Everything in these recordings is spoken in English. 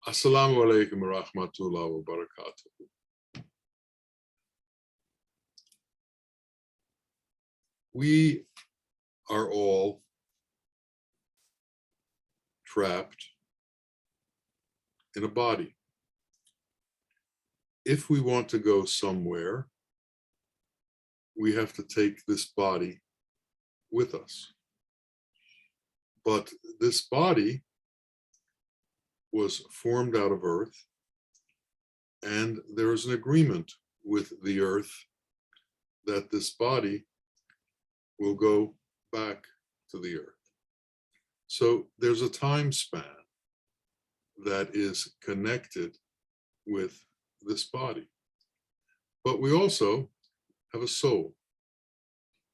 Assalamu alaikum wa rahmatullahi wa barakatuh. We are all trapped in a body. If we want to go somewhere, we have to take this body with us. But this body was formed out of earth, and there is an agreement with the earth that this body will go back to the earth. So there's a time span that is connected with this body. But we also have a soul,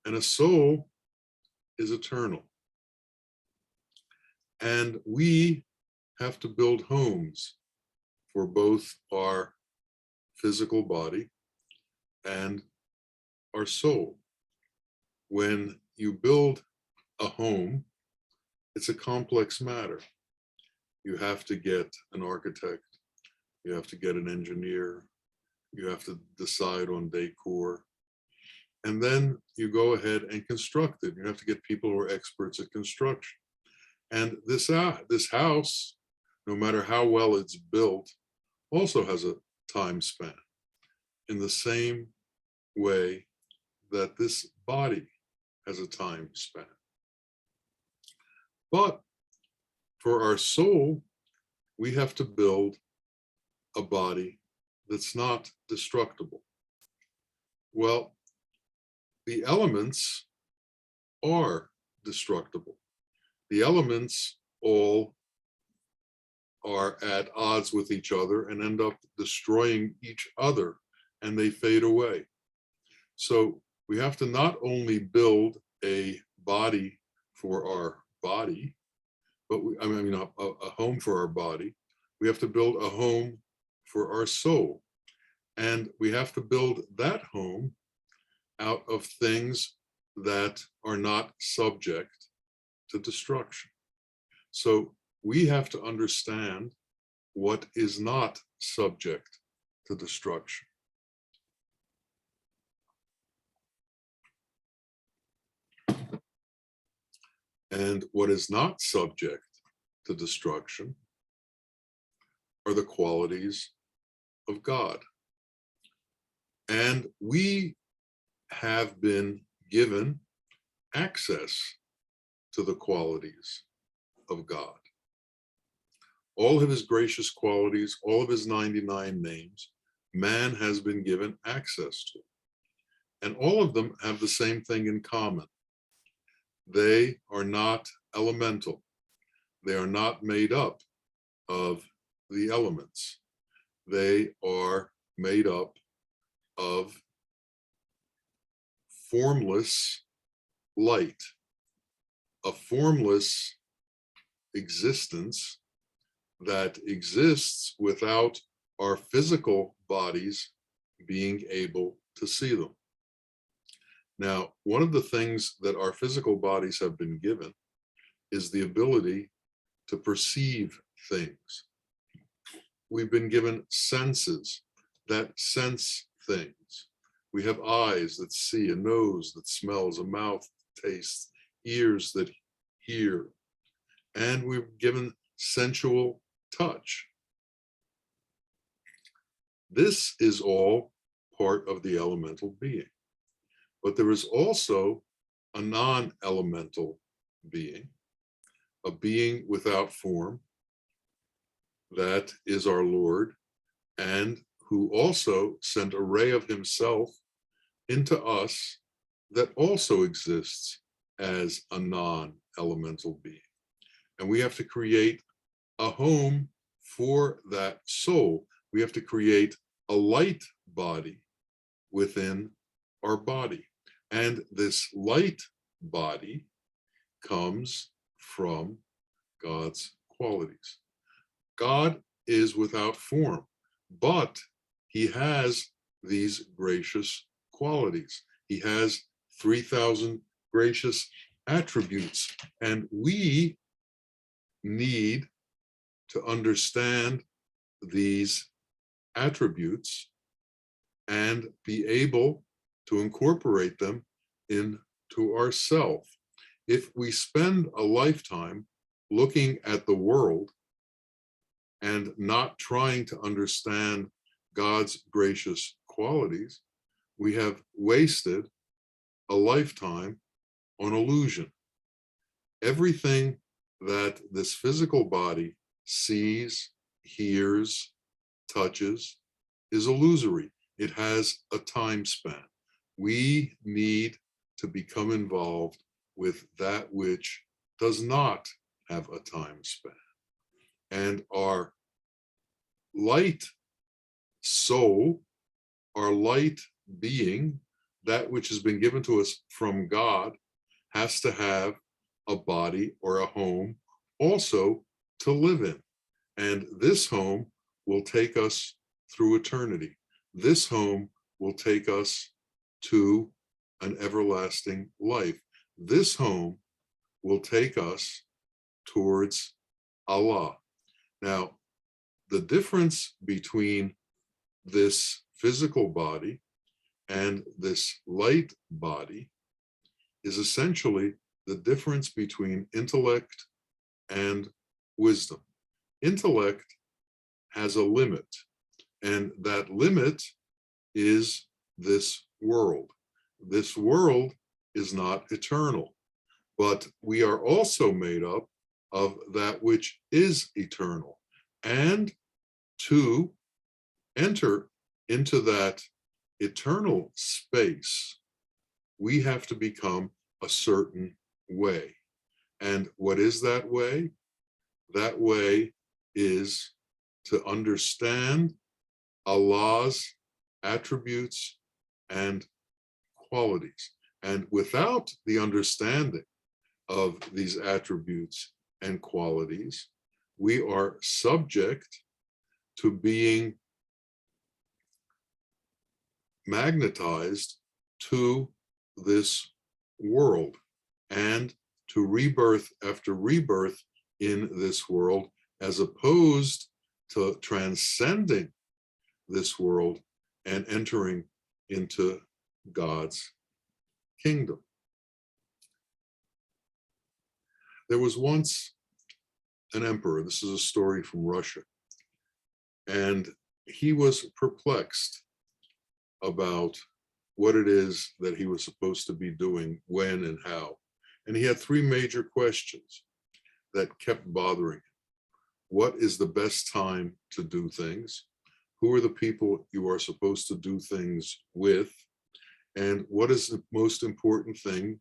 and a soul is eternal. And we have to build homes for both our physical body and our soul. When you build a home, it's a complex matter. You have to get an architect, you have to get an engineer, you have to decide on decor, and then you go ahead and construct it. You have to get people who are experts at construction. And this house, no matter how well it's built, also has a time span in the same way that this body has a time span. But for our soul, we have to build a body that's not destructible. Well, the elements are destructible. The elements all are at odds with each other and end up destroying each other, and they fade away. So we have to not only build a body for our body, but a home for our body. We have to build a home for our soul. And we have to build that home out of things that are not subject to destruction. So we have to understand what is not subject to destruction. And what is not subject to destruction are the qualities of God. And we have been given access to the qualities of God. All of his gracious qualities, all of his 99 names, man has been given access to. And all of them have the same thing in common. They are not elemental. They are not made up of the elements. They are made up of formless light, a formless existence that exists without our physical bodies being able to see them. Now, one of the things that our physical bodies have been given is the ability to perceive things. We've been given senses that sense things. We have eyes that see, a nose that smells, a mouth that tastes, ears that hear, and we're given sensual touch. This is all part of the elemental being. But there is also a non-elemental being, a being without form, that is our Lord, and who also sent a ray of himself into us that also exists as a non-elemental being. And we have to create a home for that soul. We have to create a light body within our body. And this light body comes from God's qualities. God is without form, but he has these gracious qualities. He has 3,000 gracious attributes, and we need to understand these attributes and be able to incorporate them into ourself. If we spend a lifetime looking at the world and not trying to understand God's gracious qualities, we have wasted a lifetime on illusion. Everything that this physical body sees, hears, touches is illusory. It has a time span. We need to become involved with that which does not have a time span. And our light soul, our light being, that which has been given to us from God, has to have a body or a home also to live in. And this home will take us through eternity. This home will take us to an everlasting life. This home will take us towards Allah. Now, the difference between this physical body and this light body is essentially the difference between intellect and wisdom. Intellect has a limit, and that limit is this world. This world is not eternal, but we are also made up of that which is eternal. And to enter into that eternal space, we have to become a certain way. And what is that way? That way is to understand Allah's attributes and qualities. And without the understanding of these attributes and qualities, we are subject to being magnetized to this world and to rebirth after rebirth in this world, as opposed to transcending this world and entering into God's kingdom. There was once an emperor, this is a story from Russia, and he was perplexed about what it is that he was supposed to be doing, when and how. And he had three major questions that kept bothering him. What is the best time to do things? Who are the people you are supposed to do things with? And what is the most important thing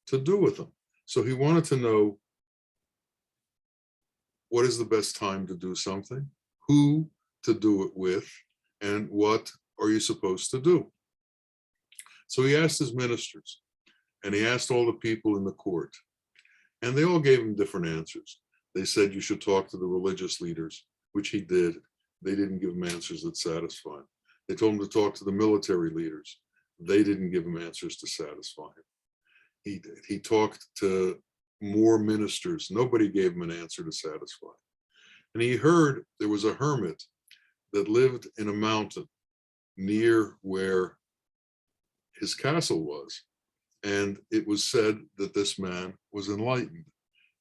to do with them? So he wanted to know, what is the best time to do something, who to do it with, and what are you supposed to do? So he asked his ministers, and he asked all the people in the court, and they all gave him different answers. They said you should talk to the religious leaders, which he did. They didn't give him answers that satisfied him. They told him to talk to the military leaders. They didn't give him answers to satisfy him. He talked to more ministers. Nobody gave him an answer to satisfy him. And he heard there was a hermit that lived in a mountain near where his castle was. And it was said that this man was enlightened.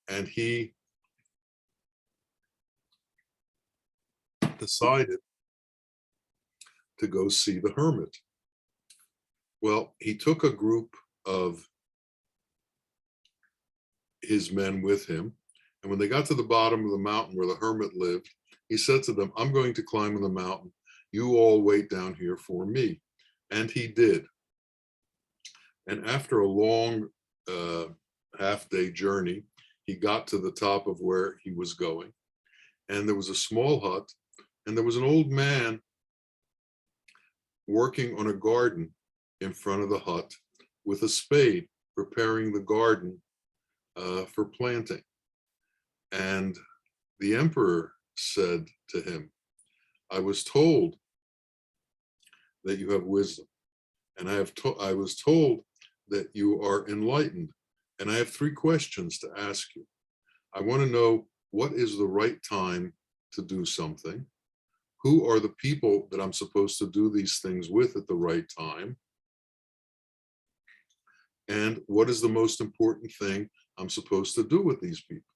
And he decided to go see the hermit. Well, he took a group of his men with him. And when they got to the bottom of the mountain where the hermit lived, he said to them, I'm going to climb the mountain. You all wait down here for me. And he did. And after a long half-day journey, he got to the top of where he was going. And there was a small hut, and there was an old man working on a garden in front of the hut with a spade, preparing the garden for planting. And the emperor said to him, I was told that you have wisdom, and I was told that you are enlightened, and I have three questions to ask you. I want to know, what is the right time to do something? who are the people that I'm supposed to do these things with at the right time, and what is the most important thing I'm supposed to do with these people.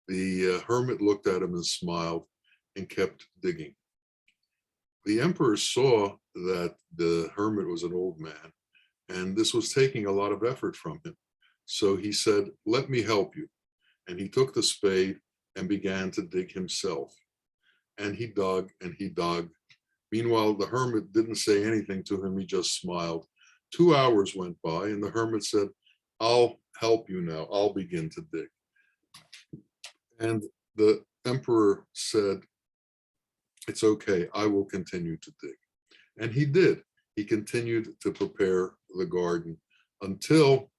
The hermit looked at him and smiled and kept digging. The emperor saw that the hermit was an old man, and this was taking a lot of effort from him. So he said, "Let me help you." And he took the spade and began to dig himself. And he dug and he dug. Meanwhile, the hermit didn't say anything to him. He just smiled. 2 hours went by, and the hermit said, "I'll help you now. I'll begin to dig." And the emperor said, "It's okay. I will continue to dig." And he did. He continued to prepare the garden until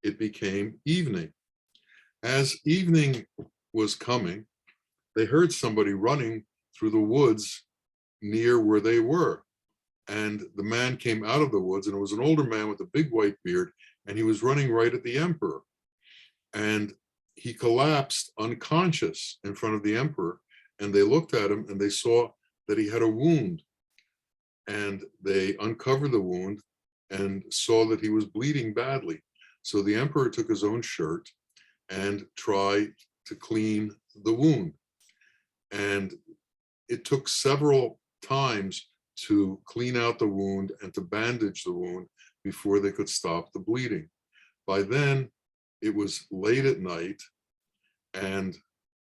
it became evening. As evening was coming, they heard somebody running through the woods near where they were. And the man came out of the woods, and it was an older man with a big white beard, and he was running right at the emperor. And he collapsed unconscious in front of the emperor, and they looked at him and they saw that he had a wound. And they uncovered the wound and saw that he was bleeding badly. So the emperor took his own shirt and tried to clean the wound. And it took several times to clean out the wound and to bandage the wound before they could stop the bleeding. By then, it was late at night and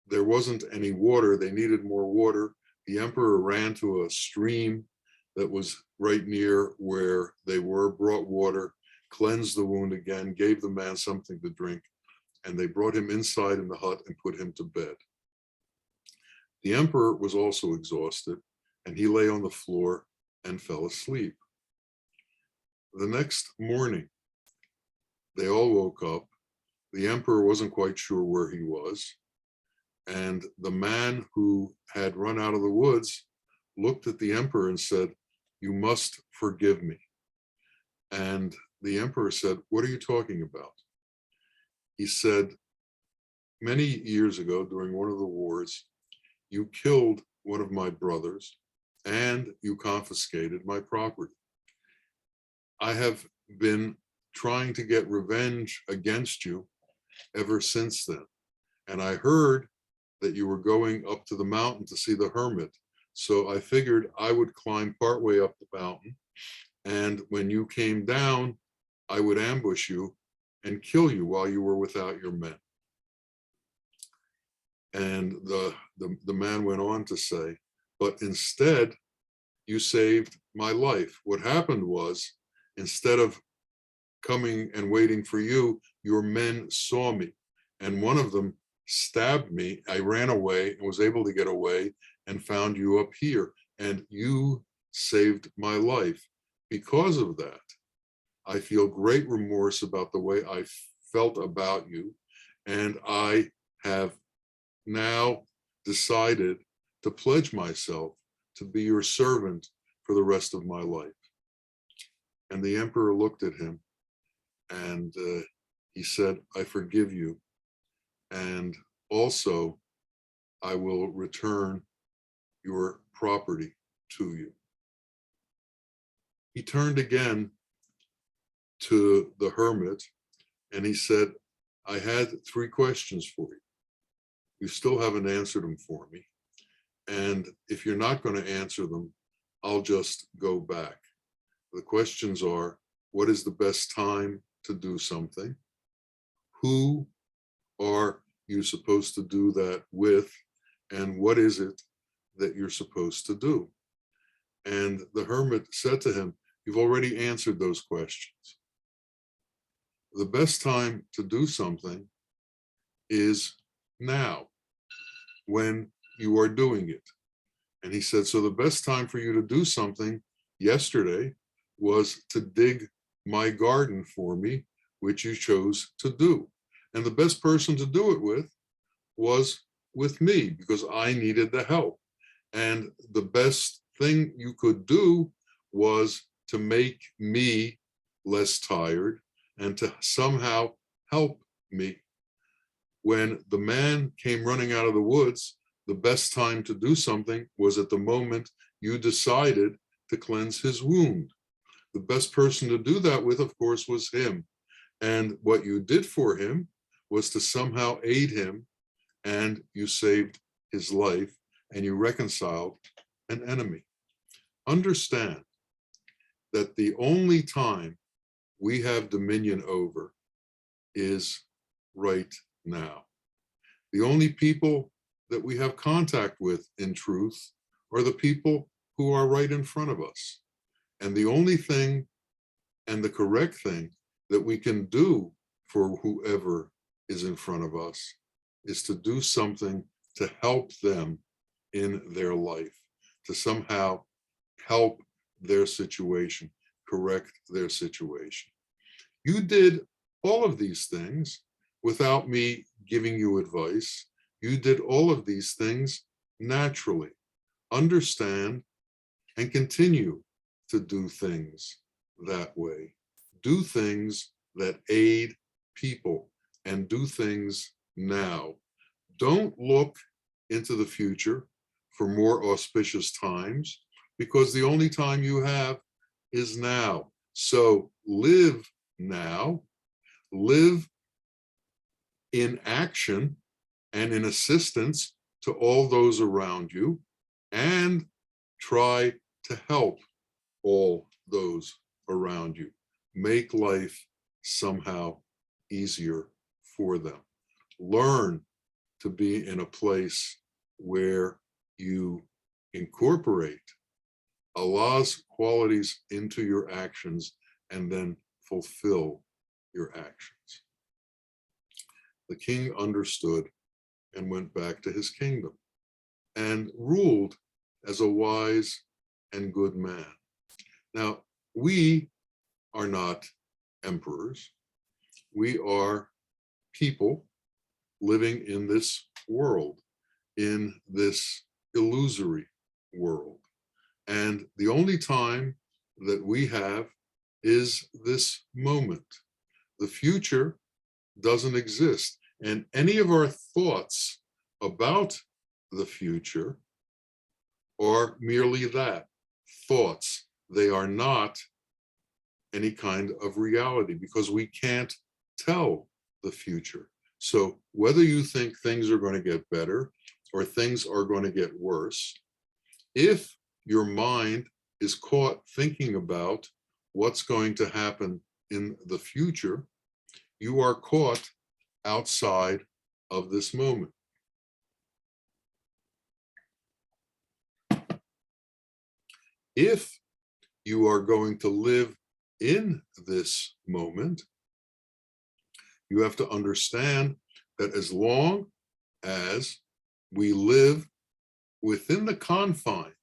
there wasn't any water. They needed more water. The emperor ran to a stream that was right near where they were, brought water, cleansed the wound again, gave the man something to drink, and they brought him inside in the hut and put him to bed. The emperor was also exhausted, and he lay on the floor and fell asleep. The next morning, they all woke up. The emperor wasn't quite sure where he was, and the man who had run out of the woods looked at the emperor and said, "You must forgive me." And the emperor said, "What are you talking about?" He said, "Many years ago, during one of the wars, you killed one of my brothers and you confiscated my property. I have been trying to get revenge against you ever since then. And I heard that you were going up to the mountain to see the hermit. So I figured I would climb partway up the mountain. And when you came down, I would ambush you and kill you while you were without your men." And the man went on to say, "But instead, you saved my life. What happened was, instead of coming and waiting for you, your men saw me, and one of them stabbed me. I ran away and was able to get away and found you up here, and you saved my life. Because of that, I feel great remorse about the way I felt about you, and I have now decided to pledge myself to be your servant for the rest of my life." And the emperor looked at him and he said, "I forgive you. And also, I will return your property to you." He turned again to the hermit and he said, "I had 3 questions for you. You still haven't answered them for me. And if you're not going to answer them, I'll just go back. The questions are, what is the best time to do something? Who are you supposed to do that with? And what is it that you're supposed to do?" And the hermit said to him, "You've already answered those questions. The best time to do something is now, when you are doing it." And he said, "So the best time for you to do something yesterday was to dig my garden for me, which you chose to do. And the best person to do it with was with me, because I needed the help. And the best thing you could do was to make me less tired and to somehow help me. When the man came running out of the woods, the best time to do something was at the moment you decided to cleanse his wound. The best person to do that with, of course, was him. And what you did for him was to somehow aid him, and you saved his life, and you reconciled an enemy. Understand that the only time we have dominion over is right now. The only people that we have contact with in truth are the people who are right in front of us. And the only thing and the correct thing that we can do for whoever is in front of us is to do something to help them in their life, to somehow help their situation, correct their situation. You did all of these things without me giving you advice. You did all of these things naturally. Understand and continue to do things that way. Do things that aid people, and do things now. Don't look into the future for more auspicious times, because the only time you have is now. So live now, live in action and in assistance to all those around you, and try to help all those around you. Make life somehow easier for them. Learn to be in a place where you incorporate Allah's qualities into your actions and then fulfill your actions. The king understood and went back to his kingdom and ruled as a wise and good man. Now, we are not emperors. We are people living in this world, in this illusory world. And the only time that we have is this moment. The future doesn't exist. And any of our thoughts about the future are merely that, thoughts. They are not any kind of reality, because we can't tell the future. So whether you think things are going to get better or things are going to get worse, if your mind is caught thinking about what's going to happen in the future, you are caught outside of this moment. If you are going to live in this moment, you have to understand that as long as we live within the confines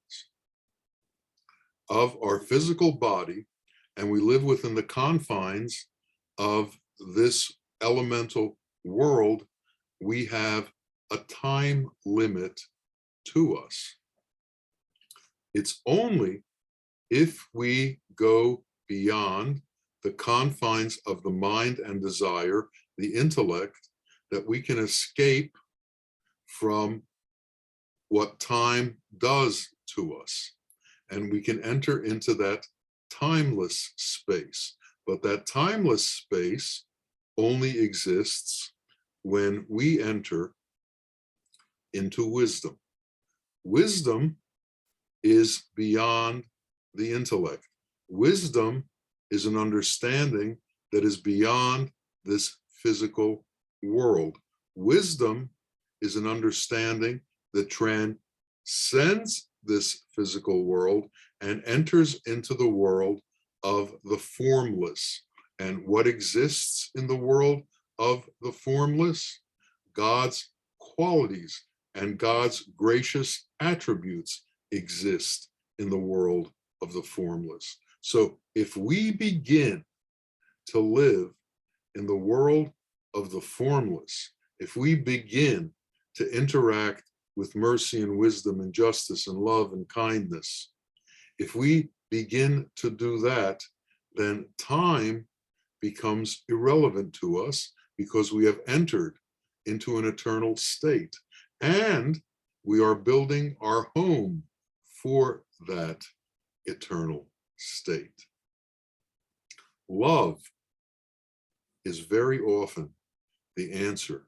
of our physical body, and we live within the confines of this elemental world, we have a time limit to us. It's only if we go beyond the confines of the mind and desire, the intellect, that we can escape from what time does to us. And we can enter into that timeless space. But that timeless space only exists when we enter into wisdom. Wisdom is beyond the intellect. Wisdom is an understanding that is beyond this physical world. Wisdom is an understanding that transcends this physical world and enters into the world of the formless. And what exists in the world of the formless? God's qualities and God's gracious attributes exist in the world of the formless. So if we begin to live in the world of the formless, if we begin to interact with mercy and wisdom and justice and love and kindness, if we begin to do that, then time becomes irrelevant to us, because we have entered into an eternal state. And We are building our home for that eternal state. Love is very often the answer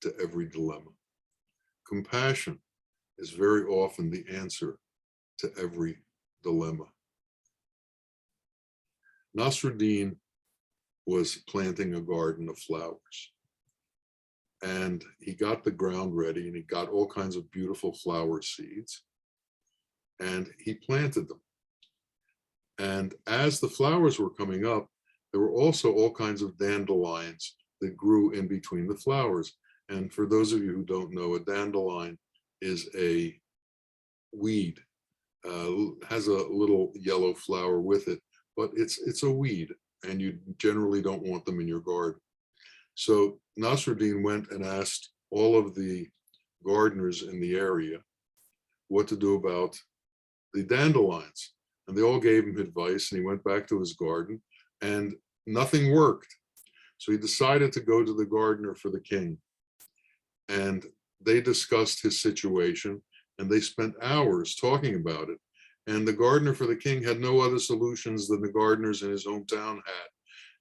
to every dilemma. Compassion is very often the answer to every dilemma. Nasruddin was planting a garden of flowers. And he got the ground ready and he got all kinds of beautiful flower seeds and he planted them. And as the flowers were coming up, there were also all kinds of dandelions that grew in between the flowers. And for those of you who don't know, a dandelion is a weed, has a little yellow flower with it, but it's a weed and you generally don't want them in your garden. So Nasruddin went and asked all of the gardeners in the area what to do about the dandelions. And they all gave him advice and he went back to his garden and nothing worked. So he decided to go to the gardener for the king. And they discussed his situation and they spent hours talking about it. And the gardener for the king had no other solutions than the gardeners in his hometown had.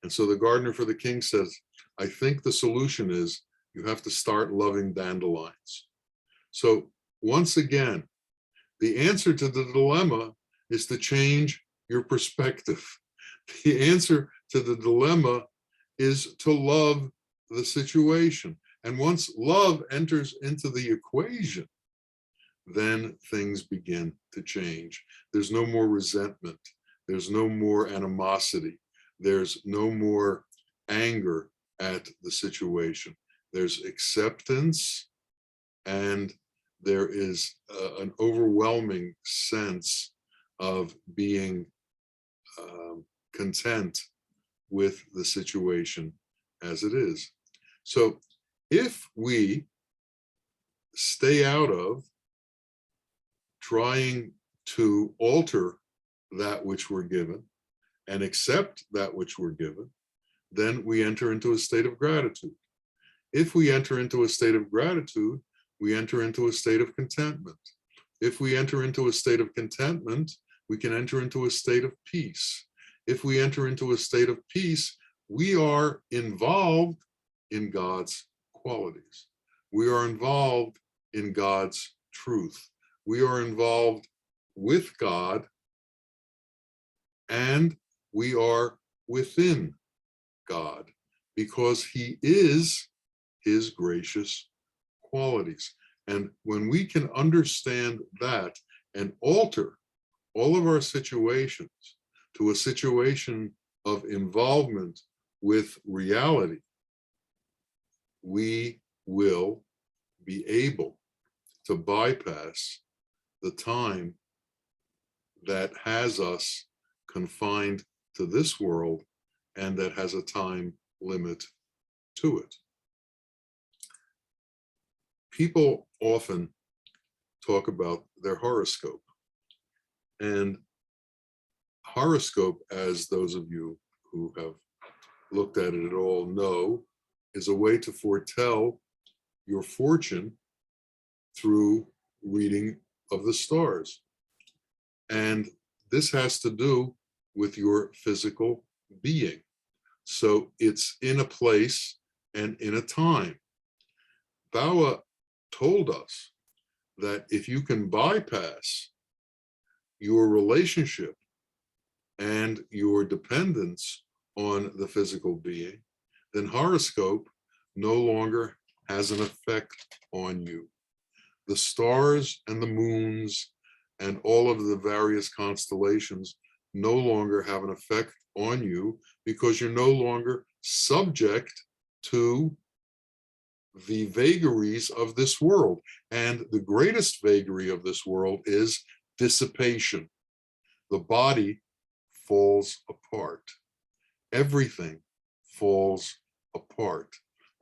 And so the gardener for the king says, I think the solution is you have to start loving dandelions. So once again, the answer to the dilemma is to change your perspective. The answer to the dilemma is to love the situation. And once love enters into the equation, then things begin to change. There's no more resentment. There's no more animosity. There's no more anger at the situation. There's acceptance and there is an overwhelming sense of being content with the situation as it is. So if we stay out of trying to alter that which we're given and accept that which we're given, then we enter into a state of gratitude. If we enter into a state of gratitude, we enter into a state of contentment. If we enter into a state of contentment, we can enter into a state of peace. If we enter into a state of peace, we are involved in God's qualities. We are involved in God's truth. We are involved with God and we are within God because he is his gracious qualities. And when we can understand that and alter all of our situations to a situation of involvement with reality, we will be able to bypass the time that has us confined to this world and that has a time limit to it. People often talk about their horoscope, and horoscope, as those of you who have looked at it at all know, is a way to foretell your fortune through reading of the stars. And this has to do with your physical being. So it's in a place and in a time. Bawa told us that if you can bypass your relationship and your dependence on the physical being, then horoscope no longer has an effect on you. The stars and the moons and all of the various constellations no longer have an effect on you because you're no longer subject to the vagaries of this world. And the greatest vagary of this world is dissipation. The body falls apart. Everything falls apart.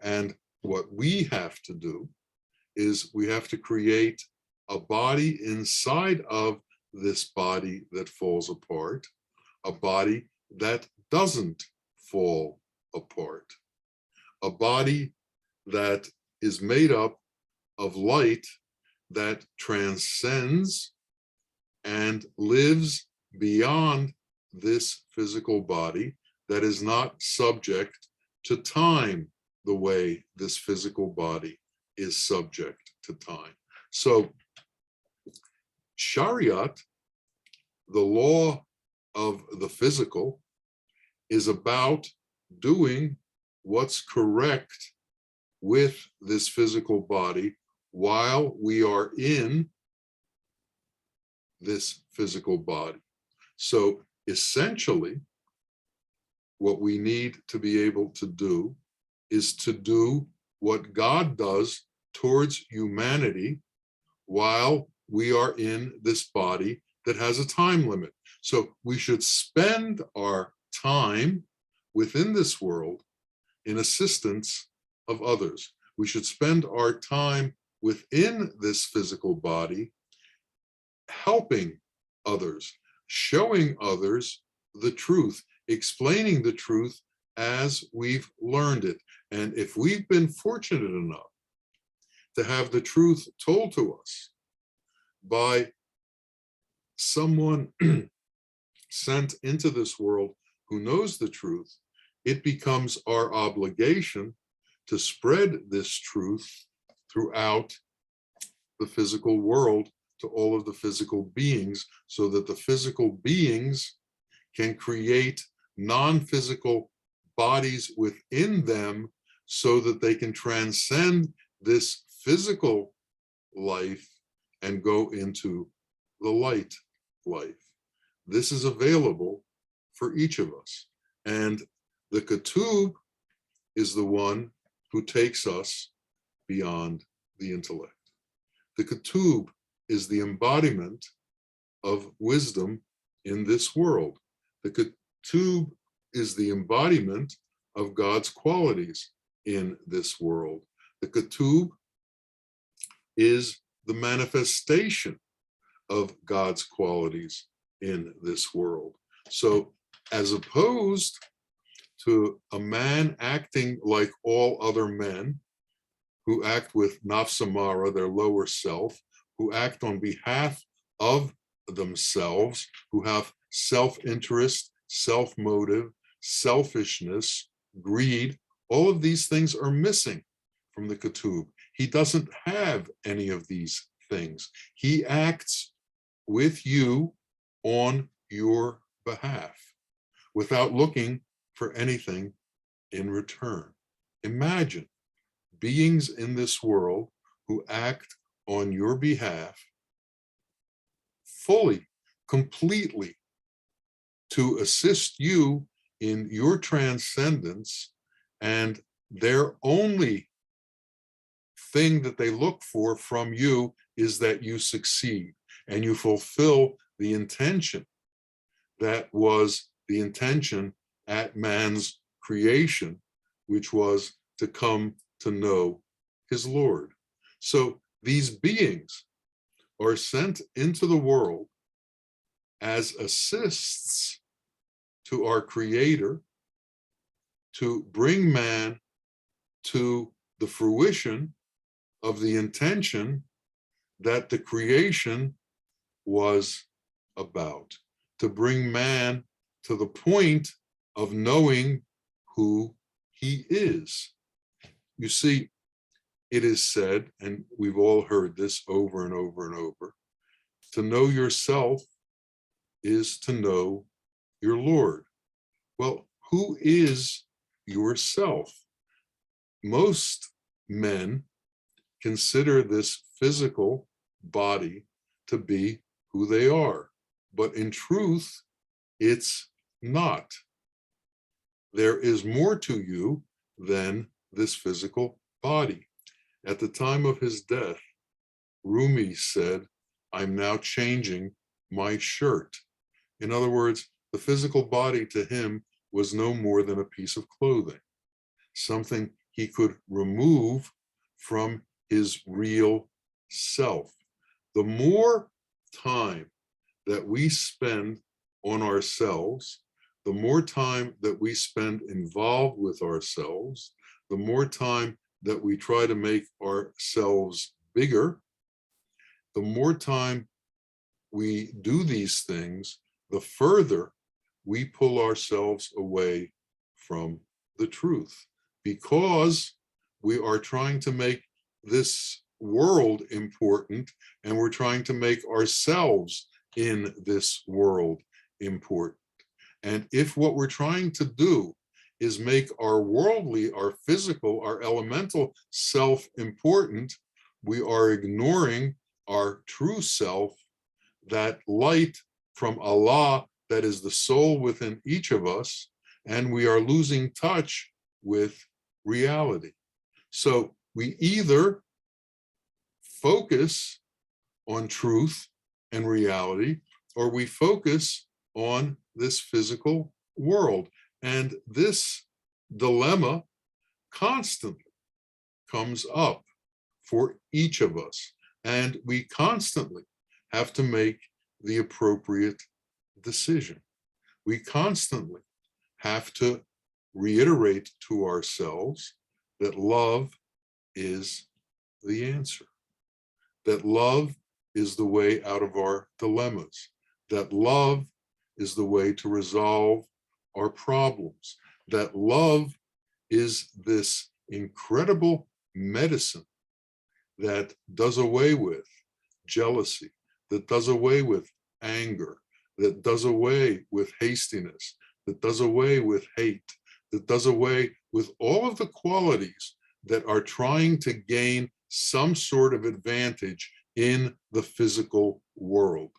And what we have to do is we have to create a body inside of this body that falls apart, a body that doesn't fall apart, a body that is made up of light that transcends and lives beyond this physical body, that is not subject to time the way this physical body is subject to time. So Shariat, the law of the physical, is about doing what's correct with this physical body while we are in this physical body. So essentially, what we need to be able to do is to do what God does towards humanity while we are in this body that has a time limit. So we should spend our time within this world in assistance of others. We should spend our time within this physical body helping others, showing others the truth, explaining the truth as we've learned it. And if we've been fortunate enough to have the truth told to us by someone sent into this world who knows the truth, it becomes our obligation to spread this truth throughout the physical world to all of the physical beings, so that the physical beings can create non-physical bodies within them, so that they can transcend this physical life and go into the light life. This is available for each of us. And the Ketub is the one who takes us beyond the intellect. The Ketub is the embodiment of wisdom in this world. The Ketub is the embodiment of God's qualities in this world. The Ketub is the manifestation of God's qualities in this world. So as opposed to a man acting like all other men, who act with nafsamara, their lower self, who act on behalf of themselves, who have self-interest, self-motive, selfishness, greed, all of these things are missing from the Ketub. He doesn't have any of these things. He acts with you on your behalf without looking for anything in return. Imagine beings in this world who act on your behalf fully, completely, to assist you in your transcendence, and their only thing that they look for from you is that you succeed and you fulfill the intention that was the intention at man's creation, which was to come to know his Lord. So these beings are sent into the world as assists to our Creator to bring man to the fruition of the intention that the creation was about, to bring man to the point of knowing who he is. You see, it is said, and we've all heard this over and over and over, to know yourself is to know your Lord. Well, who is yourself? Most men consider this physical body to be who they are, but in truth, it's not. There is more to you than this physical body. At the time of his death, Rumi said, "I'm now changing my shirt." In other words, the physical body to him was no more than a piece of clothing, something he could remove from his real self. The more time that we spend on ourselves, the more time that we spend involved with ourselves, the more time that we try to make ourselves bigger, the more time we do these things, the further we pull ourselves away from the truth, because we are trying to make this world important, and we're trying to make ourselves in this world important. And if what we're trying to do is make our worldly, our physical, our elemental self important, we are ignoring our true self, that light from Allah that is the soul within each of us, and we are losing touch with reality. So we either focus on truth and reality, or we focus on this physical world. And this dilemma constantly comes up for each of us. And we constantly have to make the appropriate decision. We constantly have to reiterate to ourselves that love is the answer, that love is the way out of our dilemmas, that love is the way to resolve our problems, that love is this incredible medicine that does away with jealousy, that does away with anger, that does away with hastiness, that does away with hate, that does away with all of the qualities that are trying to gain some sort of advantage in the physical world.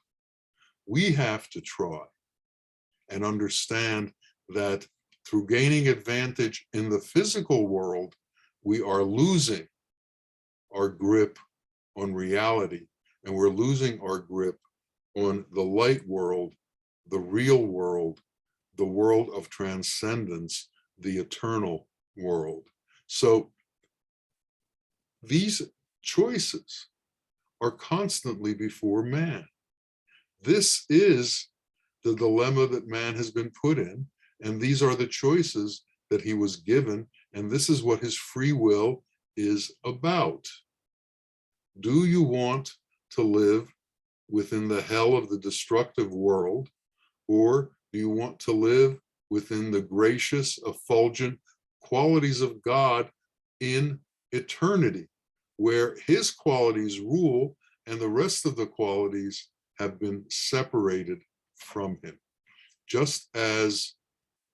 We have to try and understand that through gaining advantage in the physical world, we are losing our grip on reality, and we're losing our grip on the light world, the real world, the world of transcendence, the eternal world. So these choices are constantly before man. This is the dilemma that man has been put in, and these are the choices that he was given, and this is what his free will is about. Do you want to live within the hell of the destructive world, or do you want to live within the gracious, effulgent qualities of God in eternity, where his qualities rule and the rest of the qualities have been separated from him? Just as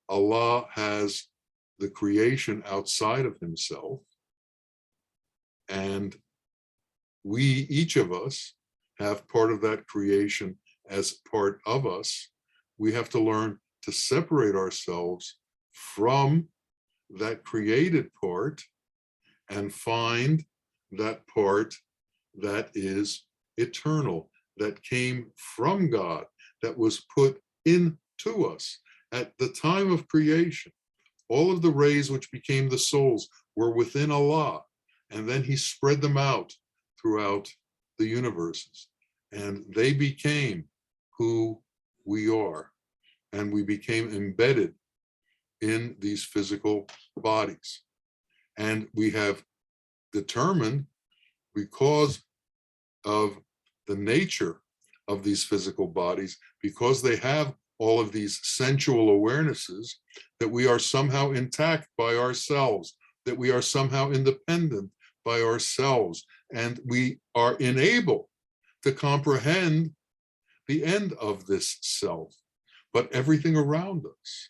Allah has the creation outside of himself, and we, each of us, have part of that creation as part of us, we have to learn to separate ourselves from that created part and find that part that is eternal, that came from God, that was put into us. At the time of creation, all of the rays which became the souls were within Allah, and then he spread them out throughout the universes, and they became who we are, and we became embedded in these physical bodies. And we have determined, because of the nature of these physical bodies, because they have all of these sensual awarenesses, that we are somehow intact by ourselves, that we are somehow independent by ourselves, and we are unable to comprehend the end of this self. But everything around us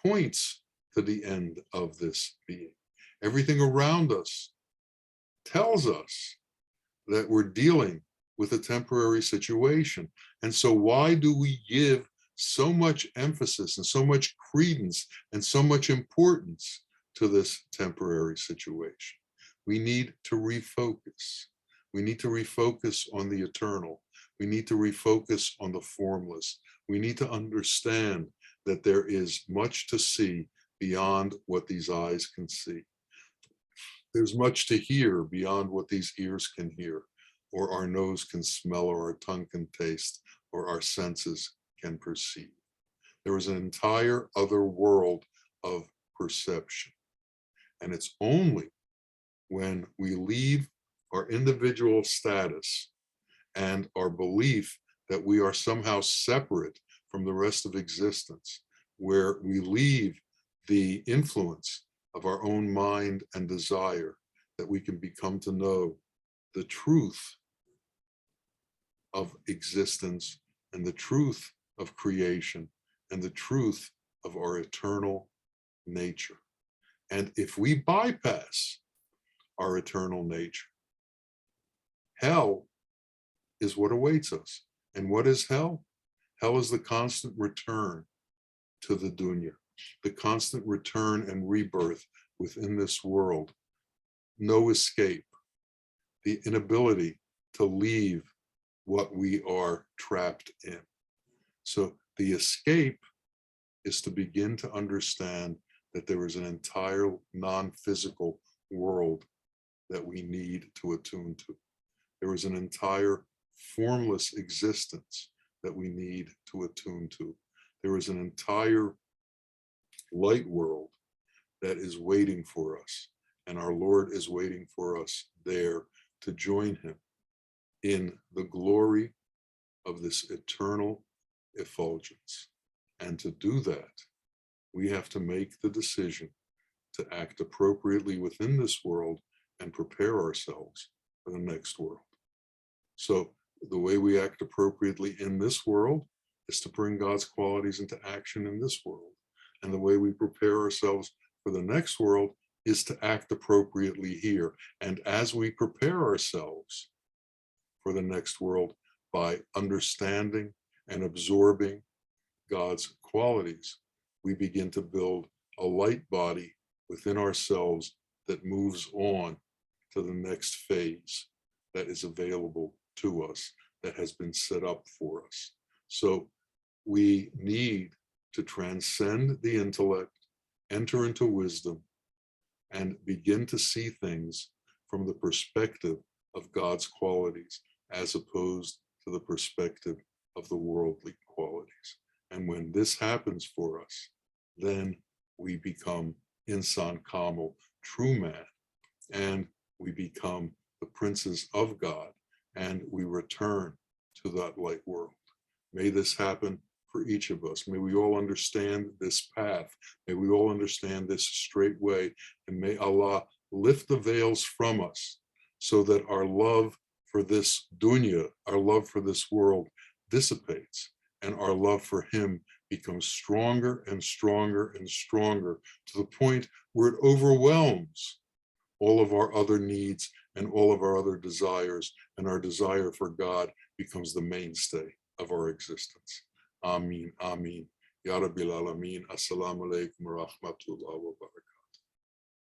points to the end of this being. Everything around us tells us that we're dealing with a temporary situation. And so why do we give so much emphasis and so much credence and so much importance to this temporary situation? We need to refocus. We need to refocus on the eternal. We need to refocus on the formless. We need to understand that there is much to see beyond what these eyes can see. There's much to hear beyond what these ears can hear, or our nose can smell, or our tongue can taste, or our senses can perceive. There is an entire other world of perception. And it's only when we leave our individual status and our belief that we are somehow separate from the rest of existence, where we leave the influence of our own mind and desire, that we can become to know the truth of existence and the truth of creation and the truth of our eternal nature. And if we bypass our eternal nature, hell is what awaits us. And what is hell? Hell is the constant return to the dunya, the constant return and rebirth within this world. No escape, the inability to leave what we are trapped in. So the escape is to begin to understand that there is an entire non-physical world that we need to attune to. There is an entire formless existence that we need to attune to. There is an entire light world that is waiting for us, and our Lord is waiting for us there to join him in the glory of this eternal effulgence. And to do that, we have to make the decision to act appropriately within this world and prepare ourselves for the next world. So the way we act appropriately in this world is to bring God's qualities into action in this world. And the way we prepare ourselves for the next world is to act appropriately here. And as we prepare ourselves for the next world by understanding and absorbing God's qualities, we begin to build a light body within ourselves that moves on to the next phase that is available to us, that has been set up for us. So we need to transcend the intellect, enter into wisdom, and begin to see things from the perspective of God's qualities, as opposed to the perspective of the worldly qualities. And when this happens for us, then we become Insan Kamil, true man, and we become the princes of God, and we return to that light world. May this happen for each of us. May we all understand this path. May we all understand this straight way. And may Allah lift the veils from us so that our love for this dunya, our love for this world dissipates, and our love for him becomes stronger and stronger and stronger, to the point where it overwhelms all of our other needs and all of our other desires, and our desire for God becomes the mainstay of our existence. Ameen, ameen. Ya Rabbil Alameen. Assalamu alaikum wa rahmatullahi wa barakatuh.